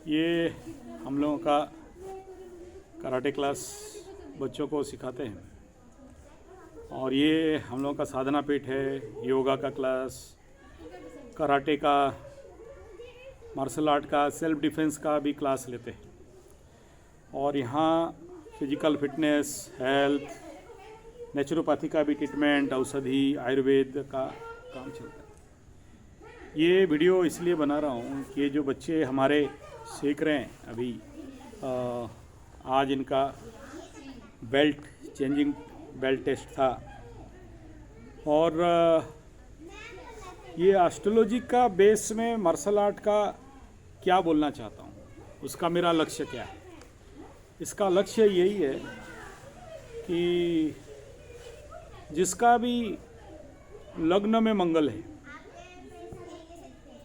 ये हम लोगों का कराटे क्लास बच्चों को सिखाते हैं और ये हम लोगों का साधना पीठ है। योगा का क्लास, कराटे का, मार्शल आर्ट का, सेल्फ डिफेंस का भी क्लास लेते हैं और यहाँ फिजिकल फिटनेस, हेल्थ, नेचुरोपैथी का भी ट्रीटमेंट, औषधि, आयुर्वेद का काम चलता है। ये वीडियो इसलिए बना रहा हूँ कि ये जो बच्चे हमारे सीख रहे हैं अभी, आज इनका बेल्ट चेंजिंग बेल्ट टेस्ट था और ये एस्ट्रोलॉजी का बेस में मार्शल आर्ट का क्या बोलना चाहता हूँ, उसका मेरा लक्ष्य क्या है। इसका लक्ष्य यही है कि जिसका भी लग्न में मंगल है,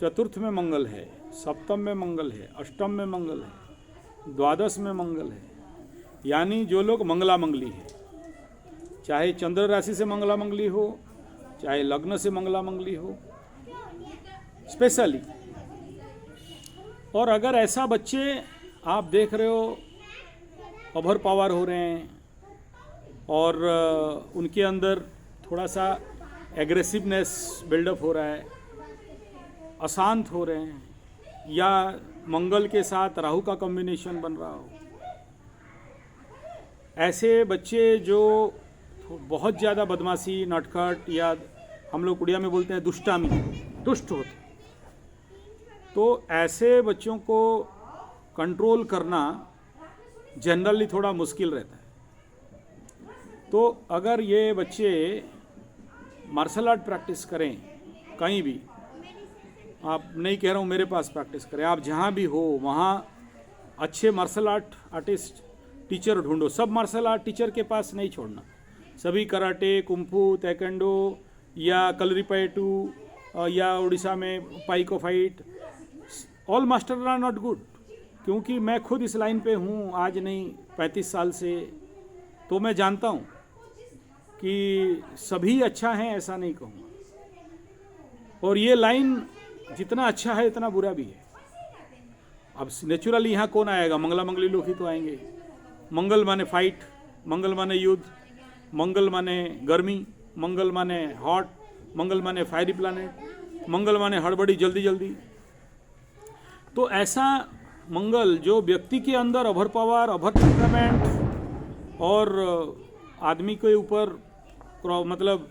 चतुर्थ में मंगल है, सप्तम में मंगल है, अष्टम में मंगल है, द्वादश में मंगल है, यानी जो लोग मंगला मंगली है, चाहे चंद्र राशि से मंगला मंगली हो, चाहे लग्न से मंगला मंगली हो स्पेशली। और अगर ऐसा बच्चे आप देख रहे हो ओवर पावर हो रहे हैं और उनके अंदर थोड़ा सा एग्रेसिवनेस बिल्डअप हो रहा है, अशांत हो रहे हैं, या मंगल के साथ राहु का कॉम्बिनेशन बन रहा हो, ऐसे बच्चे जो बहुत ज़्यादा बदमाशी, नटखट, या हम लोग उड़िया में बोलते हैं दुष्टामी, दुष्ट होते, तो ऐसे बच्चों को कंट्रोल करना जनरली थोड़ा मुश्किल रहता है। तो अगर ये बच्चे मार्शल आर्ट प्रैक्टिस करें कहीं भी, आप नहीं कह रहा हूँ मेरे पास प्रैक्टिस करें, आप जहाँ भी हो वहाँ अच्छे मार्शल आर्ट आर्टिस्ट टीचर ढूंढो। सब मार्शल आर्ट टीचर के पास नहीं छोड़ना, सभी कराटे, कुंफू, तैकेंडो या कलरीपयटू या उड़ीसा में Paika fight, all master are not good. क्योंकि मैं खुद इस लाइन पे हूँ आज नहीं 35 साल से, तो मैं जानता हूँ कि सभी अच्छा है ऐसा नहीं कहूँगा, और ये लाइन जितना अच्छा है इतना बुरा भी है। अब नेचुरली यहाँ कौन आएगा, मंगला मंगली लोग ही तो आएंगे। मंगल माने फाइट, मंगल माने युद्ध, मंगल माने गर्मी, मंगल माने हॉट, मंगल माने फायरी प्लानेट, मंगल माने हड़बड़ी, जल्दी जल्दी। तो ऐसा मंगल जो व्यक्ति के अंदर ओवर पावर, ओवर टेम्परामेंट और आदमी के ऊपर मतलब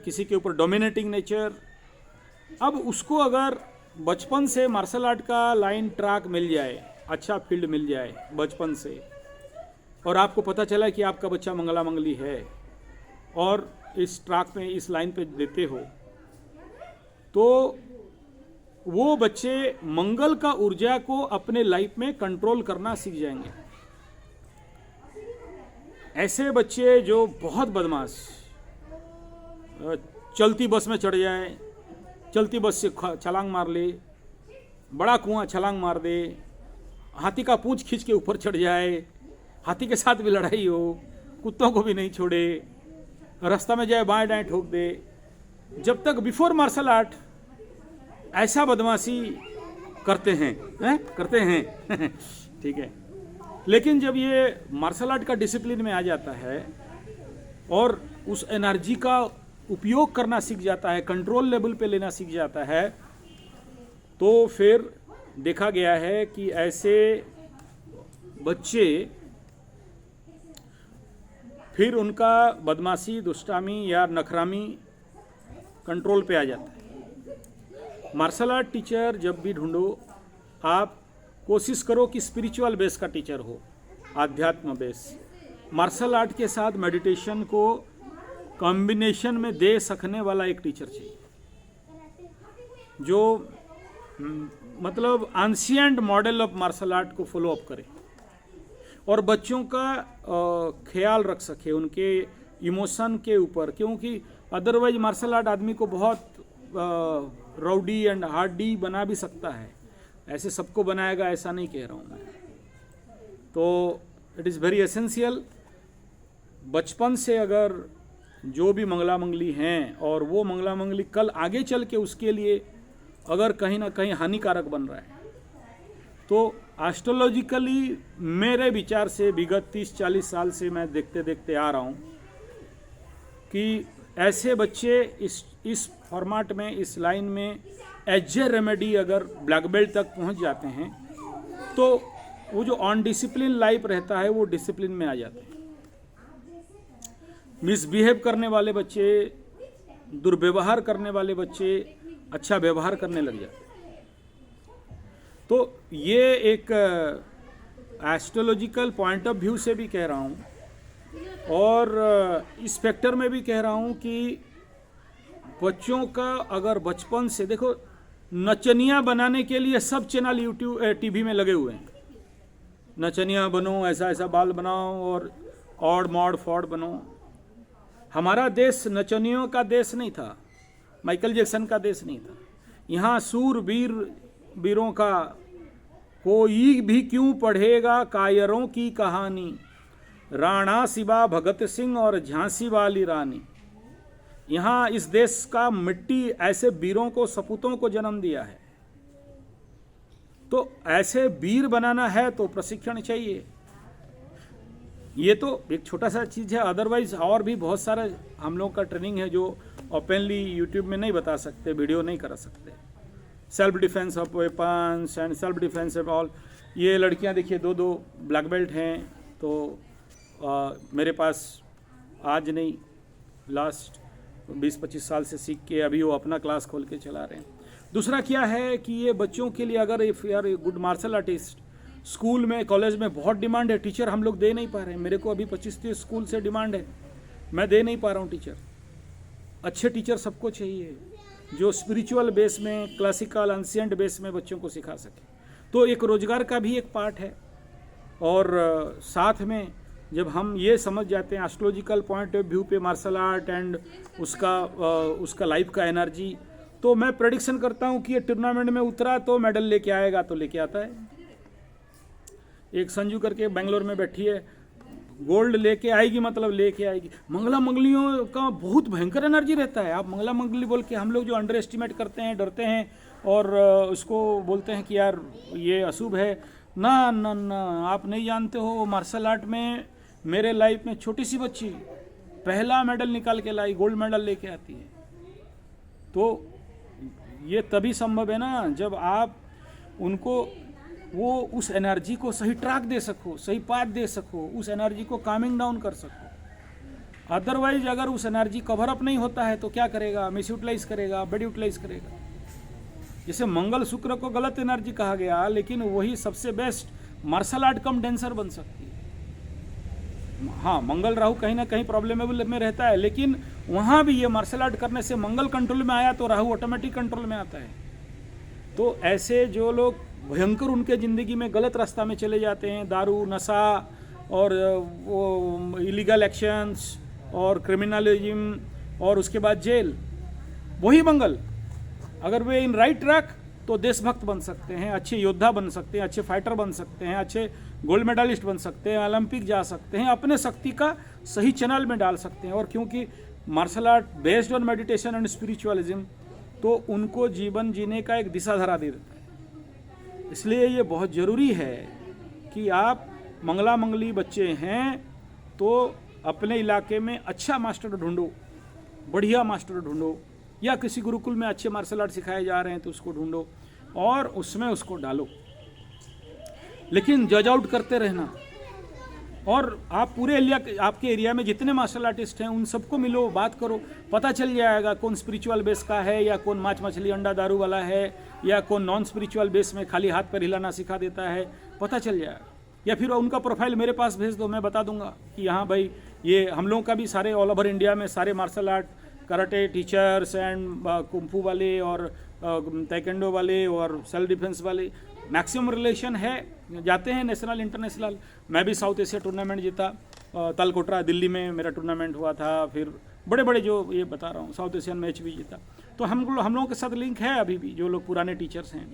किसी के ऊपर डोमिनेटिंग नेचर, अब उसको अगर बचपन से मार्शल आर्ट का लाइन ट्रैक मिल जाए, अच्छा फील्ड मिल जाए बचपन से, और आपको पता चला कि आपका बच्चा मंगला मंगली है और इस ट्रैक में, इस लाइन पे देते हो, तो वो बच्चे मंगल का ऊर्जा को अपने लाइफ में कंट्रोल करना सीख जाएंगे। ऐसे बच्चे जो बहुत बदमाश, चलती बस में चढ़ जाए, चलती बस से छलांग मार ले, बड़ा कुआं छलांग मार दे, हाथी का पूंछ खींच के ऊपर चढ़ जाए, हाथी के साथ भी लड़ाई हो, कुत्तों को भी नहीं छोड़े, रास्ता में जाए बाएं दाएं ठोक दे, जब तक बिफोर मार्शल आर्ट ऐसा बदमाशी करते हैं ठीक है। लेकिन जब ये मार्शल आर्ट का डिसिप्लिन में आ जाता है और उस एनर्जी का उपयोग करना सीख जाता है, कंट्रोल लेवल पे लेना सीख जाता है, तो फिर देखा गया है कि ऐसे बच्चे फिर उनका बदमाशी, दुष्टामी या नखरामी कंट्रोल पे आ जाता है। मार्शल आर्ट टीचर जब भी ढूंढो, आप कोशिश करो कि स्पिरिचुअल बेस का टीचर हो, आध्यात्म बेस। मार्शल आर्ट के साथ मेडिटेशन को कॉम्बिनेशन में दे सकने वाला एक टीचर चाहिए, जो मतलब ancient model of martial art को फॉलो अप करे और बच्चों का ख्याल रख सके उनके इमोशन के ऊपर। क्योंकि अदरवाइज मार्शल आर्ट आदमी को बहुत राउडी एंड हार्डी बना भी सकता है, ऐसे सबको बनाएगा ऐसा नहीं कह रहा हूँ मैं। तो इट इज़ वेरी एसेंशियल, बचपन से अगर जो भी मंगला मंगली हैं और वो मंगला मंगली कल आगे चल के उसके लिए अगर कहीं ना कहीं हानिकारक बन रहा है तो एस्ट्रोलॉजिकली मेरे विचार से विगत 30-40 साल से मैं देखते देखते आ रहा हूँ कि ऐसे बच्चे इस फॉर्मेट में, इस लाइन में एज ए रेमेडी अगर ब्लैक बेल्ट तक पहुँच जाते हैं तो वो जो अनडिसिप्लिन लाइफ रहता है वो डिसिप्लिन में आ जाते हैं। मिसबिहेव करने वाले बच्चे, दुर्व्यवहार करने वाले बच्चे अच्छा व्यवहार करने लग जाते हैं। तो ये एक एस्ट्रोलॉजिकल पॉइंट ऑफ व्यू से भी कह रहा हूँ और इस फैक्टर में भी कह रहा हूँ कि बच्चों का अगर बचपन से देखो, नचनिया बनाने के लिए सब चैनल यूट्यूब टीवी में लगे हुए हैं। नचनिया बनो, ऐसा ऐसा बाल बनाओ और ऑड मॉड फॉड बनो। हमारा देश नचनियों का देश नहीं था, माइकल जैक्सन का देश नहीं था। यहाँ वीरों का कोई भी क्यों पढ़ेगा कायरों की कहानी, राणा शिवा भगत सिंह और झांसी वाली रानी। यहाँ इस देश का मिट्टी ऐसे वीरों को, सपूतों को जन्म दिया है। तो ऐसे वीर बनाना है तो प्रशिक्षण चाहिए। ये तो एक छोटा सा चीज़ है, अदरवाइज और भी बहुत सारा हम लोग का ट्रेनिंग है जो ओपनली यूट्यूब में नहीं बता सकते, वीडियो नहीं कर सकते। Self defence of weapons and self defence of all. ये लड़कियां देखिए 2-2 ब्लैक बेल्ट हैं। तो मेरे पास आज नहीं, लास्ट 20-25 साल से सीख के अभी वो अपना क्लास खोल के चला रहे हैं। दूसरा क्या है कि ये बच्चों के लिए अगर if you are a good martial artist, school में कॉलेज में बहुत डिमांड है, टीचर हम लोग दे नहीं पा रहे हैं। मेरे को अभी 25-30 स्कूल से डिमांड है, मैं दे नहीं पा रहा हूँ टीचर। अच्छे टीचर सबको चाहिए जो स्पिरिचुअल बेस में, क्लासिकल एंशिएंट बेस में बच्चों को सिखा सके। तो एक रोजगार का भी एक पार्ट है। और साथ में जब हम ये समझ जाते हैं एस्ट्रोलॉजिकल पॉइंट ऑफ व्यू पे मार्शल आर्ट एंड उसका लाइफ का एनर्जी, तो मैं प्रेडिक्शन करता हूँ कि ये टूर्नामेंट में उतरा तो मेडल लेके आएगा, तो लेके आता है। एक संजू करके बेंगलोर में बैठी है, गोल्ड लेके आएगी, मतलब लेके आएगी। मंगला मंगलियों का बहुत भयंकर एनर्जी रहता है। आप मंगला मंगली बोल के हम लोग जो अंडर एस्टिमेट करते हैं, डरते हैं और उसको बोलते हैं कि यार ये अशुभ है। ना ना ना, आप नहीं जानते हो, मार्शल आर्ट में मेरे लाइफ में छोटी सी बच्ची पहला मेडल निकाल के लाई, गोल्ड मेडल लेके आती है। तो ये तभी संभव है ना जब आप उनको वो उस एनर्जी को सही ट्रैक दे सको, सही पाथ दे सको, उस एनर्जी को कामिंग डाउन कर सको। अदरवाइज अगर उस एनर्जी कवर अप नहीं होता है तो क्या करेगा, मिस यूटिलाइज करेगा, बेड यूटिलाइज करेगा। जैसे मंगल शुक्र को गलत एनर्जी कहा गया, लेकिन वही सबसे बेस्ट मार्शल आर्ट कम डेंसर बन सकती है। हाँ, मंगल राहु कहीं ना कहीं प्रॉब्लमेबल में रहता है, लेकिन वहाँ भी ये मार्शल आर्ट करने से मंगल कंट्रोल में आया तो राहु ऑटोमेटिक कंट्रोल में आता है। तो ऐसे जो लोग भयंकर उनके ज़िंदगी में गलत रास्ता में चले जाते हैं, दारू, नशा और वो इलीगल एक्शंस और क्रिमिनलिज्म और उसके बाद जेल, वही मंगल अगर वे इन राइट ट्रैक तो देशभक्त बन सकते हैं, अच्छे योद्धा बन सकते हैं, अच्छे फाइटर बन सकते हैं, अच्छे गोल्ड मेडलिस्ट बन सकते हैं, ओलंपिक जा सकते हैं, अपने शक्ति का सही चैनल में डाल सकते हैं। और क्योंकि martial art based on meditation and spiritualism, तो उनको जीवन जीने का एक दिशा धरा दे देता है। इसलिए ये बहुत ज़रूरी है कि आप मंगला मंगली बच्चे हैं तो अपने इलाके में अच्छा मास्टर ढूंढो, बढ़िया मास्टर ढूंढो, या किसी गुरुकुल में अच्छे मार्शल आर्ट सिखाए जा रहे हैं तो उसको ढूंढो और उसमें उसको डालो। लेकिन जज आउट करते रहना। और आप पूरे आपके एरिया में जितने मार्शल आर्टिस्ट हैं उन सबको मिलो, बात करो, पता चल जाएगा कौन स्पिरिचुअल बेस का है, या कौन मांस मछली अंडा दारू वाला है, या कौन नॉन स्पिरिचुअल बेस में खाली हाथ पर हिलाना सिखा देता है, पता चल जाएगा। या फिर उनका प्रोफाइल मेरे पास भेज दो, मैं बता दूंगा कि हाँ भाई ये हम लोगों का भी सारे ऑल ओवर इंडिया में सारे martial art karate teachers and kungfu वाले और ताइक्वांडो वाले और सेल्फ डिफेंस वाले मैक्सिमम रिलेशन है, जाते हैं नेशनल इंटरनेशनल। मैं भी साउथ एशिया टूर्नामेंट जीता, तलकोटरा दिल्ली में मेरा टूर्नामेंट हुआ था, फिर बड़े बड़े जो ये बता रहा हूँ साउथ एशियन मैच भी जीता। तो हम लोगों के साथ लिंक है अभी भी, जो लोग पुराने टीचर्स हैं,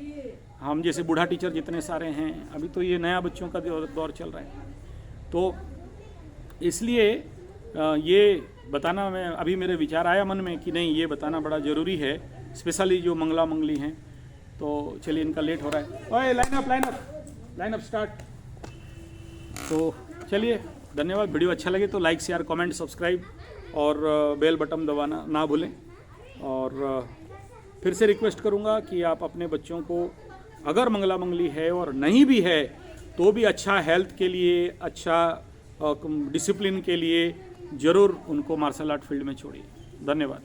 हम जैसे बूढ़ा टीचर जितने सारे हैं, अभी तो ये नया बच्चों का दौर चल रहा है। तो इसलिए ये बताना, मैं अभी मेरे विचार आया मन में कि नहीं ये बताना बड़ा ज़रूरी है, स्पेशली जो मंगला मंगली हैं। तो चलिए, इनका लेट हो रहा है। ओए line up line up start. तो चलिए, धन्यवाद। वीडियो अच्छा लगे तो लाइक शेयर कमेंट सब्सक्राइब और बेल बटन दबाना ना भूलें। और फिर से रिक्वेस्ट करूँगा कि आप अपने बच्चों को अगर मंगला मंगली है और नहीं भी है तो भी अच्छा हेल्थ के लिए, अच्छा डिसिप्लिन के लिए ज़रूर उनको मार्शल आर्ट फील्ड में छोड़िए। धन्यवाद।